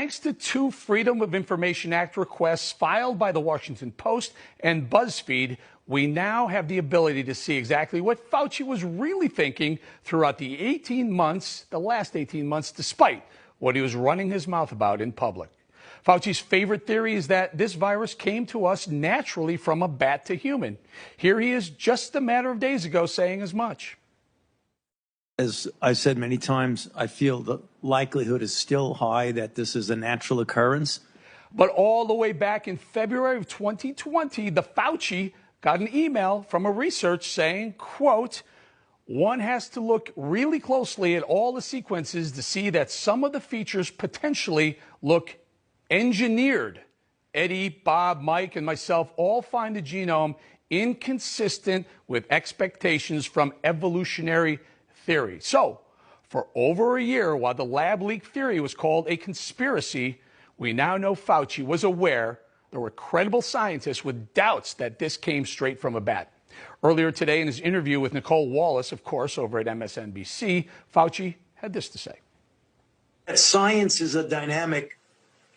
Thanks to two Freedom of Information Act requests filed by the Washington Post and BuzzFeed, we now have the ability to see exactly what Fauci was really thinking throughout the last 18 months, despite what he was running his mouth about in public. Fauci's favorite theory is that this virus came to us naturally from a bat to human. Here he is just a matter of days ago saying as much. As I've said many times, I feel the likelihood is still high that this is a natural occurrence. But all the way back in February of 2020, the Fauci got an email from a research saying, quote, "One has to look really closely at all the sequences to see that some of the features potentially look engineered. Eddie, Bob, Mike, and myself all find the genome inconsistent with expectations from evolutionary theory." So, for over a year, while the lab leak theory was called a conspiracy, we now know Fauci was aware there were credible scientists with doubts that this came straight from a bat. Earlier today, in his interview with Nicole Wallace, of course, over at MSNBC, Fauci had this to say. Science is a dynamic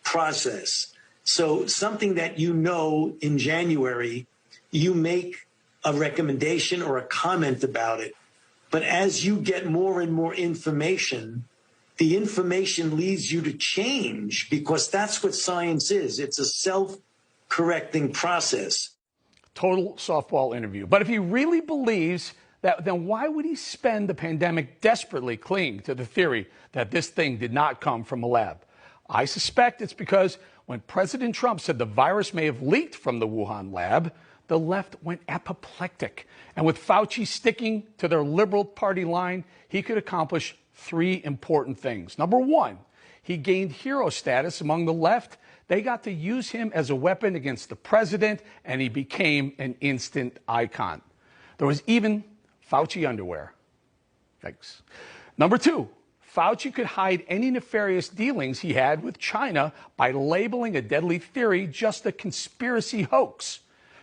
process. So something that you know in January, you make a recommendation or a comment about it. But as you get more and more information, the information leads you to change, because that's what science is. It's a self-correcting process. Total softball interview. But if he really believes that, then why would he spend the pandemic desperately clinging to the theory that this thing did not come from a lab? I suspect it's because when President Trump said the virus may have leaked from the Wuhan lab, the left went apoplectic. And with Fauci sticking to their liberal party line, he could accomplish three important things. Number one, he gained hero status among the left. They got to use him as a weapon against the president, and he became an instant icon. There was even Fauci underwear. Thanks. Number two, Fauci could hide any nefarious dealings he had with China by labeling a deadly theory just a conspiracy hoax.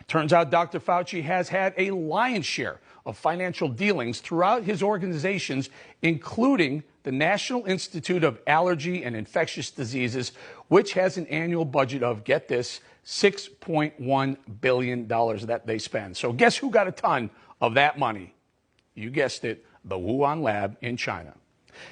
Turns out Dr. Fauci has had a lion's share of financial dealings throughout his organizations, including the National Institute of Allergy and Infectious Diseases, which has an annual budget of, get this, $6.1 billion that they spend. So guess who got a ton of that money? You guessed it, the Wuhan lab in China.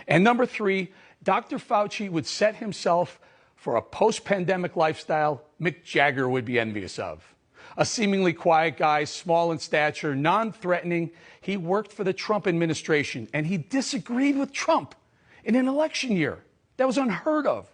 And number three, Dr. Fauci would set himself for a post-pandemic lifestyle Mick Jagger would be envious of. A seemingly quiet guy, small in stature, non-threatening. He worked for the Trump administration, and he disagreed with Trump in an election year. That was unheard of.